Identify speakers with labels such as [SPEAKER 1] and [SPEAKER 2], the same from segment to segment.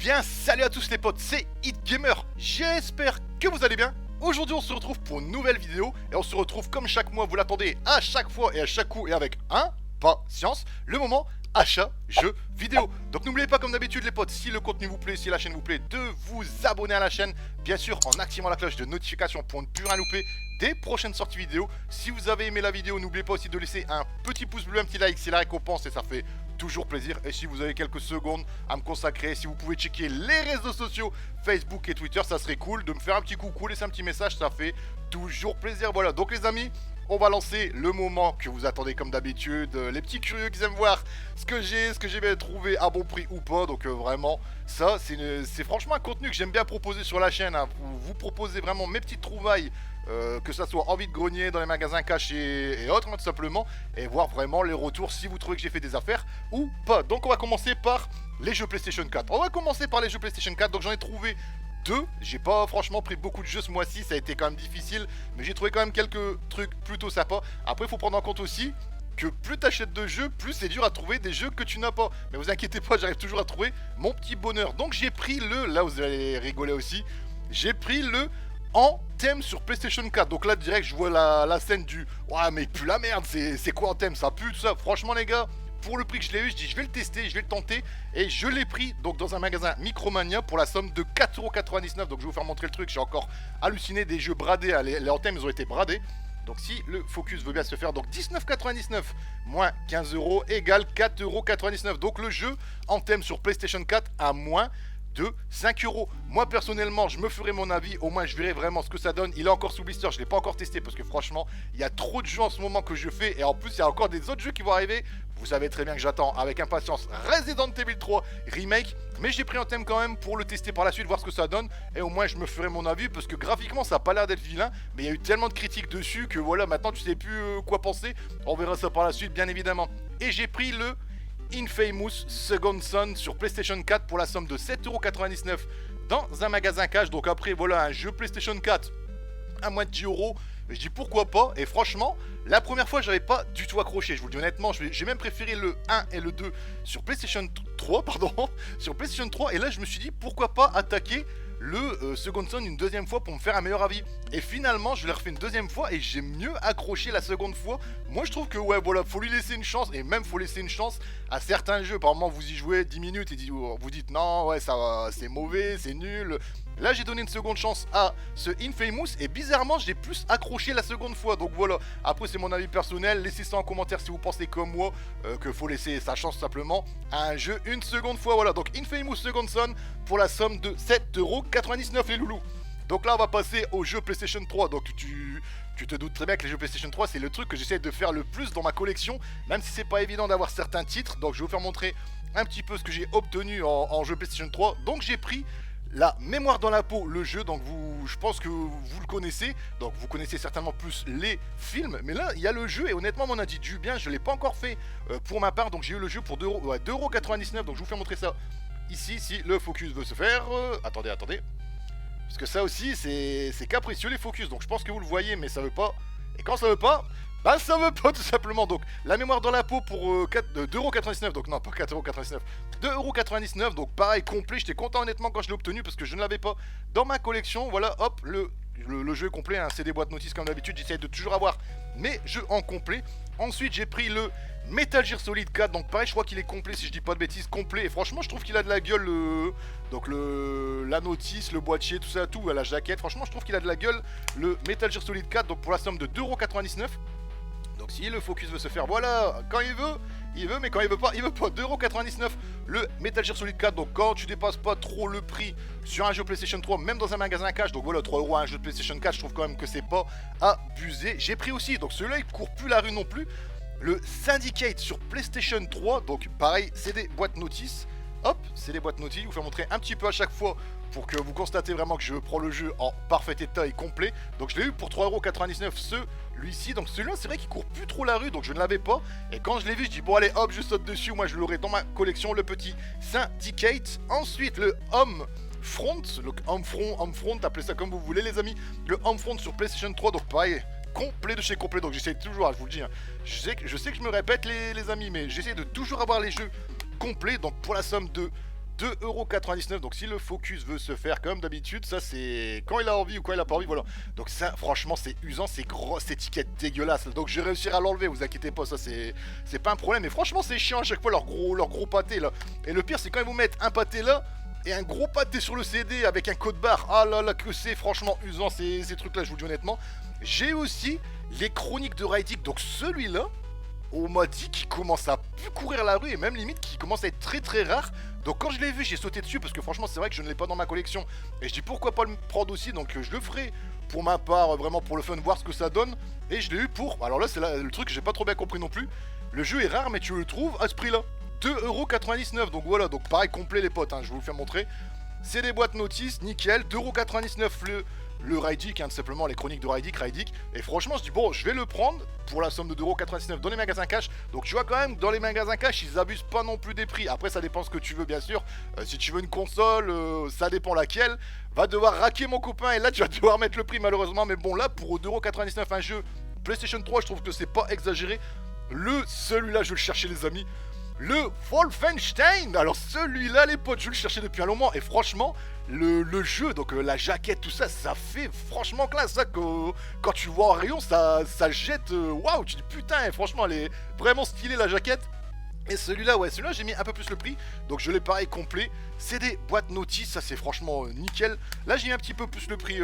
[SPEAKER 1] bien, salut à tous les potes, c'est HitGamer, j'espère que vous allez bien. Aujourd'hui on se retrouve pour une nouvelle vidéo et on se retrouve comme chaque mois, vous l'attendez à chaque fois et à chaque coup et avec impatience, le moment achat jeux vidéo. Donc n'oubliez pas comme d'habitude les potes, si le contenu vous plaît, si la chaîne vous plaît, de vous abonner à la chaîne, bien sûr en activant la cloche de notification pour ne plus rien louper des prochaines sorties vidéo. Si vous avez aimé la vidéo, n'oubliez pas aussi de laisser un petit pouce bleu, un petit like, c'est la récompense et ça fait toujours plaisir. Et si vous avez quelques secondes à me consacrer, si vous pouvez checker les réseaux sociaux Facebook et Twitter, ça serait cool de me faire un petit coucou, laisser un petit message, ça fait toujours plaisir. Voilà, donc les amis, on va lancer le moment que vous attendez comme d'habitude, les petits curieux qui aiment voir ce que j'ai bien trouvé à bon prix ou pas. Donc vraiment, ça c'est franchement un contenu que j'aime bien proposer sur la chaîne, hein. Vous proposez vraiment mes petites trouvailles, que ça soit en vide-grenier, dans les magasins cachés et autres, tout simplement, et voir vraiment les retours si vous trouvez que j'ai fait des affaires ou pas. Donc on va commencer par les jeux PlayStation 4. On va commencer par les jeux PlayStation 4, donc j'en ai trouvé deux. J'ai pas franchement pris beaucoup de jeux ce mois-ci, ça a été quand même difficile, mais j'ai trouvé quand même quelques trucs plutôt sympas. Après il faut prendre en compte aussi que plus t'achètes de jeux, plus c'est dur à trouver des jeux que tu n'as pas. Mais vous inquiétez pas, j'arrive toujours à trouver mon petit bonheur. Donc j'ai pris là vous allez rigoler aussi, j'ai pris le Anthem sur PlayStation 4. Donc là direct je vois la scène du ouais mais pue la merde, c'est quoi Anthem, ça pue tout ça. Franchement les gars, pour le prix que je l'ai eu, je dis je vais le tester, je vais le tenter. Et je l'ai pris donc dans un magasin Micromania pour la somme de 4,99€. Donc je vais vous faire montrer le truc, j'ai encore halluciné des jeux bradés. Les Anthem ils ont été bradés. Donc si le focus veut bien se faire, donc 19,99 moins 15€ égale 4,99€. Donc le jeu Anthem sur PlayStation 4 à moins de 5€. Moi personnellement je me ferai mon avis, au moins je verrai vraiment ce que ça donne. Il est encore sous blister, je ne l'ai pas encore testé parce que franchement il y a trop de jeux en ce moment que je fais. Et en plus il y a encore des autres jeux qui vont arriver. Vous savez très bien que j'attends avec impatience Resident Evil 3 Remake. Mais j'ai pris un thème quand même pour le tester par la suite, voir ce que ça donne. Et au moins je me ferai mon avis parce que graphiquement ça n'a pas l'air d'être vilain. Mais il y a eu tellement de critiques dessus que voilà, maintenant tu sais plus quoi penser. On verra ça par la suite bien évidemment. Et j'ai pris le Infamous Second Son sur PlayStation 4 pour la somme de 7,99€ dans un magasin cash. Donc après voilà un jeu PlayStation 4 à moins de 10€. Je dis pourquoi pas. Et franchement la première fois j'avais pas du tout accroché, je vous le dis honnêtement. J'ai même préféré le 1 et le 2 sur PlayStation 3 pardon sur PlayStation 3. Et là je me suis dit pourquoi pas attaquer le Second Son une deuxième fois pour me faire un meilleur avis. Et finalement je l'ai refait une deuxième fois et j'ai mieux accroché la seconde fois. Moi je trouve que ouais voilà, faut lui laisser une chance. Et même faut laisser une chance à certains jeux. Par moment vous y jouez 10 minutes et vous dites non ouais ça c'est mauvais, c'est nul. Là j'ai donné une seconde chance à ce Infamous et bizarrement j'ai plus accroché la seconde fois. Donc voilà, après c'est mon avis personnel, laissez ça en commentaire si vous pensez comme moi que faut laisser sa chance simplement à un jeu une seconde fois. Voilà, donc Infamous Second Son pour la somme de 7,99€ les loulous. Donc là on va passer au jeu PlayStation 3. Donc tu te doutes très bien que les jeux PlayStation 3 c'est le truc que j'essaie de faire le plus dans ma collection, même si c'est pas évident d'avoir certains titres. Donc je vais vous faire montrer un petit peu ce que j'ai obtenu en jeu PlayStation 3. Donc j'ai pris la mémoire dans la peau, le jeu, donc je pense que vous le connaissez, donc vous connaissez certainement plus les films, mais là il y a le jeu et honnêtement on m'en a dit du bien, je l'ai pas encore fait pour ma part, donc j'ai eu le jeu pour 2,99€, donc je vous fais montrer ça ici, si le focus veut se faire, attendez, parce que ça aussi c'est capricieux les focus, donc je pense que vous le voyez mais ça veut pas, et quand ça veut pas, bah ça veut pas tout simplement. Donc la mémoire dans la peau pour 2,99€, donc non pas 4,99€, 2,99€, donc pareil complet. J'étais content honnêtement quand je l'ai obtenu parce que je ne l'avais pas dans ma collection. Voilà hop le jeu est complet, hein, c'est des boîtes notices comme d'habitude, j'essaie de toujours avoir mes jeux en complet. Ensuite j'ai pris le Metal Gear Solid 4, donc pareil je crois qu'il est complet si je dis pas de bêtises, complet. Et franchement je trouve qu'il a de la gueule, donc la notice, le boîtier, tout ça, tout, la jaquette, franchement je trouve qu'il a de la gueule le Metal Gear Solid 4, donc pour la somme de 2,99€. Donc si le focus veut se faire, voilà, quand il veut, mais quand il veut pas, 2,99€ le Metal Gear Solid 4. Donc quand tu dépasses pas trop le prix sur un jeu PlayStation 3, même dans un magasin cash, donc voilà, 3€ à un jeu de PlayStation 4, je trouve quand même que c'est pas abusé. J'ai pris aussi, donc celui-là il court plus la rue non plus, le Syndicate sur PlayStation 3, donc pareil, c'est des boîtes notices. Hop, c'est les boîtes notices, je vous fais montrer un petit peu à chaque fois pour que vous constatez vraiment que je prends le jeu en parfait état et complet. Donc je l'ai eu pour 3,99€ celui-ci. Donc celui-là c'est vrai qu'il court plus trop la rue, donc je ne l'avais pas. Et quand je l'ai vu je dis bon allez hop je saute dessus, moi je l'aurai dans ma collection, le petit Syndicate. Ensuite le Homefront, Homefront, appelez ça comme vous voulez les amis. Le Homefront sur PlayStation 3, donc pareil, complet de chez complet, donc j'essaie toujours, je vous le dis, hein, je sais que je me répète les amis, mais j'essaie de toujours avoir les jeux complets, donc pour la somme de 2,99€. Donc si le focus veut se faire comme d'habitude, ça c'est quand il a envie ou quand il a pas envie, voilà. Donc ça franchement c'est usant, c'est gros, cette étiquette dégueulasse. Donc je vais réussir à l'enlever, vous inquiétez pas, ça c'est pas un problème. Mais franchement c'est chiant à chaque fois leur gros pâté là. Et le pire c'est quand ils vous mettent un pâté là et un gros pâté sur le CD avec un code barre. Ah là là que c'est franchement usant ces trucs là, je vous le dis honnêtement. J'ai aussi les chroniques de Riddick, donc celui-là, on m'a dit qu'il commence à plus courir la rue et même limite qu'il commence à être très très rare. Donc quand je l'ai vu, j'ai sauté dessus parce que franchement c'est vrai que je ne l'ai pas dans ma collection. Et je dis pourquoi pas le prendre aussi, donc je le ferai pour ma part, vraiment pour le fun, voir ce que ça donne. Et je l'ai eu pour, alors là c'est le truc que j'ai pas trop bien compris non plus. Le jeu est rare mais tu le trouves à ce prix là, 2,99€. Donc voilà, donc pareil complet les potes, hein, je vous le fais montrer. C'est des boîtes notices, nickel, 2,99€ le Riddick, hein, tout simplement les chroniques de Riddick. Et franchement je dis bon je vais le prendre pour la somme de 2,99€ dans les magasins cash. Donc tu vois quand même dans les magasins cash ils abusent pas non plus des prix. Après ça dépend ce que tu veux bien sûr. Si tu veux une console, ça dépend laquelle. Va devoir raquer mon copain et là tu vas devoir mettre le prix malheureusement. Mais bon là pour 2,99€ un jeu PlayStation 3 je trouve que c'est pas exagéré. Celui-là je vais le chercher les amis. Le Wolfenstein. Alors celui-là les potes je le cherchais depuis un moment. Et franchement le jeu, donc la jaquette, tout ça, ça fait franchement classe. Ça, quand tu le vois en rayon, ça jette. Waouh, tu dis putain, franchement, elle est vraiment stylée la jaquette. Et celui-là, ouais, celui-là, j'ai mis un peu plus le prix. Donc je l'ai pareil complet. C'est des boîtes notices, ça c'est franchement nickel. Là, j'ai mis un petit peu plus le prix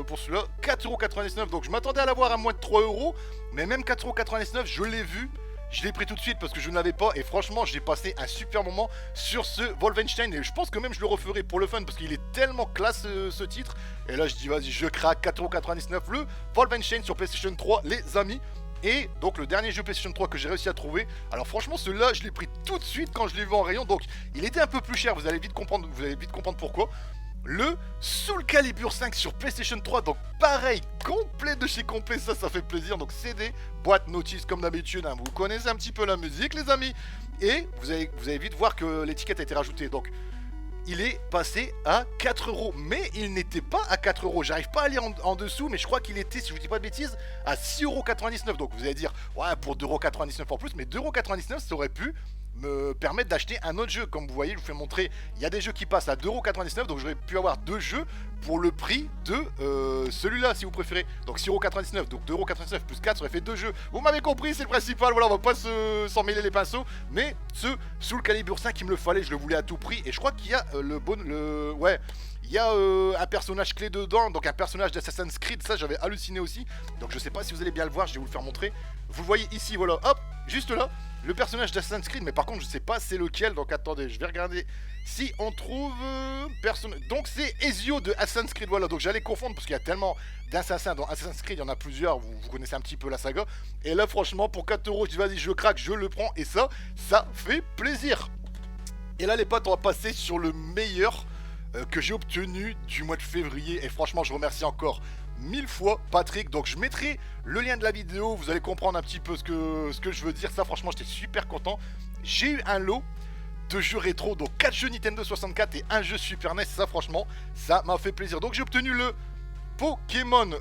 [SPEAKER 1] pour celui-là. 4,99€. Donc je m'attendais à l'avoir à moins de 3€. Mais même 4,99€, je l'ai vu. Je l'ai pris tout de suite parce que je ne l'avais pas et franchement j'ai passé un super moment sur ce Wolfenstein et je pense que même je le referai pour le fun parce qu'il est tellement classe ce titre. Et là je dis vas-y je craque, 4,99€ le Wolfenstein sur PlayStation 3 les amis. Et donc le dernier jeu PlayStation 3 que j'ai réussi à trouver. Alors franchement celui-là je l'ai pris tout de suite quand je l'ai vu en rayon. Donc il était un peu plus cher, vous allez vite comprendre pourquoi. Le Soul Calibur 5 sur PlayStation 3, donc pareil, complet de chez complet, ça fait plaisir. Donc c'est des boîtes notices comme d'habitude, hein. Vous connaissez un petit peu la musique les amis. Et vous allez vite voir que l'étiquette a été rajoutée. Donc il est passé à 4€, mais il n'était pas à 4€. J'arrive pas à lire en dessous, mais je crois qu'il était, si je vous dis pas de bêtises, à 6,99€. Donc vous allez dire, ouais pour 2,99€ en plus, mais 2,99€ ça aurait pu me permettre d'acheter un autre jeu. Comme vous voyez, je vous fais montrer, il y a des jeux qui passent à 2,99€, donc j'aurais pu avoir deux jeux pour le prix de celui-là si vous préférez. Donc 6,99€, donc 2,99€ plus 4 ça aurait fait deux jeux. Vous m'avez compris, c'est le principal, voilà, on va pas s'en mêler les pinceaux. Mais ce Soul Calibur 5 il me le fallait, je le voulais à tout prix. Et je crois qu'il y a il y a un personnage clé dedans, donc un personnage d'Assassin's Creed, ça j'avais halluciné aussi. Donc je sais pas si vous allez bien le voir, je vais vous le faire montrer. Vous le voyez ici, voilà, hop, juste là, le personnage d'Assassin's Creed, mais par contre je sais pas c'est lequel, donc attendez, je vais regarder si on trouve donc c'est Ezio de Assassin's Creed, voilà, donc j'allais confondre parce qu'il y a tellement d'assassins dans Assassin's Creed, il y en a plusieurs, vous connaissez un petit peu la saga. Et là franchement pour 4€, je dis vas-y je craque, je le prends, et ça fait plaisir. Et là les potes, on va passer sur le meilleur que j'ai obtenu du mois de février. Et franchement je remercie encore 1000 fois Patrick. Donc je mettrai le lien de la vidéo, vous allez comprendre un petit peu ce que je veux dire. Ça franchement j'étais super content. J'ai eu un lot de jeux rétro, donc 4 jeux Nintendo 64 et un jeu Super NES. Ça franchement ça m'a fait plaisir. Donc j'ai obtenu le Pokémon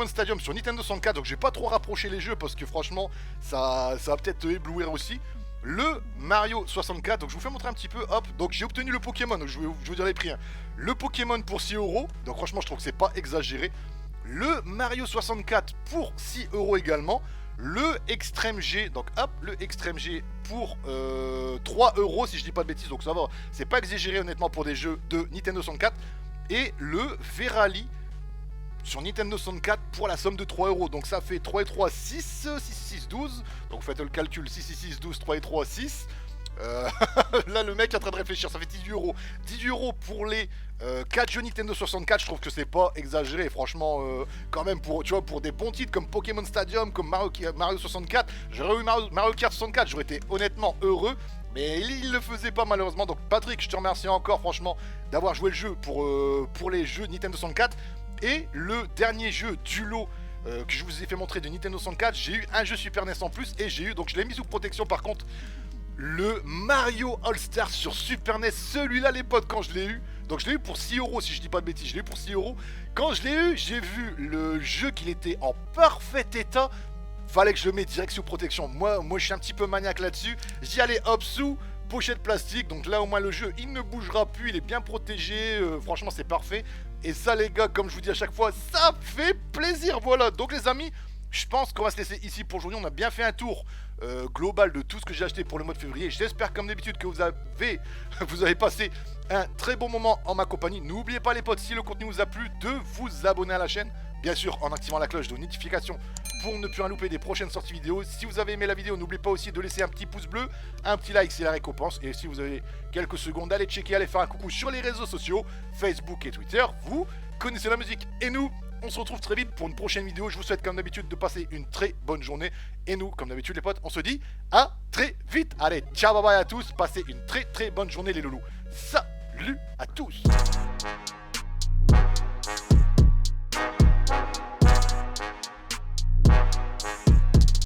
[SPEAKER 1] Stadium sur Nintendo 64. Donc j'ai pas trop rapproché les jeux parce que franchement ça va peut-être éblouir aussi. Le Mario 64, donc je vous fais montrer un petit peu, hop, donc j'ai obtenu le Pokémon, donc je vais vous dire les prix, hein. Le Pokémon pour 6€, donc franchement je trouve que c'est pas exagéré. Le Mario 64 pour 6€ également. Le Extreme G, donc hop, le Extreme G pour 3€ si je dis pas de bêtises, donc ça va, c'est pas exagéré honnêtement pour des jeux de Nintendo 64. Et le Verali sur Nintendo 64 pour la somme de 3€. Donc ça fait 3 et 3, 6, 6, 6, 12. Donc vous faites le calcul, 6, 6, 6, 12, 3 et 3, 6. Là le mec est en train de réfléchir, ça fait 18€. 18€ pour les 4 jeux Nintendo 64, je trouve que c'est pas exagéré. Franchement, quand même, tu vois, pour des bons titres comme Pokémon Stadium, comme Mario 64, j'aurais eu Mario Kart 64, j'aurais été honnêtement heureux. Mais il le faisait pas malheureusement. Donc Patrick, je te remercie encore franchement d'avoir joué le jeu pour les jeux Nintendo 64. Et le dernier jeu du lot que je vous ai fait montrer de Nintendo 64, j'ai eu un jeu Super NES en plus. Et j'ai eu, donc je l'ai mis sous protection par contre, le Mario All-Star sur Super NES. Celui-là les potes, quand je l'ai eu, donc je l'ai eu pour 6€ si je dis pas de bêtises, je l'ai eu pour 6€. Quand je l'ai eu, j'ai vu le jeu qu'il était en parfait état. Fallait que je le mette direct sous protection. Moi je suis un petit peu maniaque là-dessus. J'y allais hop sous pochette plastique, donc là au moins le jeu il ne bougera plus, il est bien protégé, franchement c'est parfait. Et ça les gars, comme je vous dis à chaque fois, ça fait plaisir, voilà. Donc les amis, je pense qu'on va se laisser ici pour aujourd'hui. On a bien fait un tour global de tout ce que j'ai acheté pour le mois de février. J'espère comme d'habitude que vous avez passé un très bon moment en ma compagnie. N'oubliez pas les potes, si le contenu vous a plu, de vous abonner à la chaîne. Bien sûr en activant la cloche de notification pour ne plus rien louper des prochaines sorties vidéo. Si vous avez aimé la vidéo, n'oubliez pas aussi de laisser un petit pouce bleu, un petit like, c'est la récompense. Et si vous avez quelques secondes, allez checker, allez faire un coucou sur les réseaux sociaux, Facebook et Twitter. Vous connaissez la musique. Et nous, on se retrouve très vite pour une prochaine vidéo. Je vous souhaite comme d'habitude de passer une très bonne journée. Et nous, comme d'habitude les potes, on se dit à très vite. Allez, ciao, bye bye à tous. Passez une très très bonne journée les loulous. Salut à tous.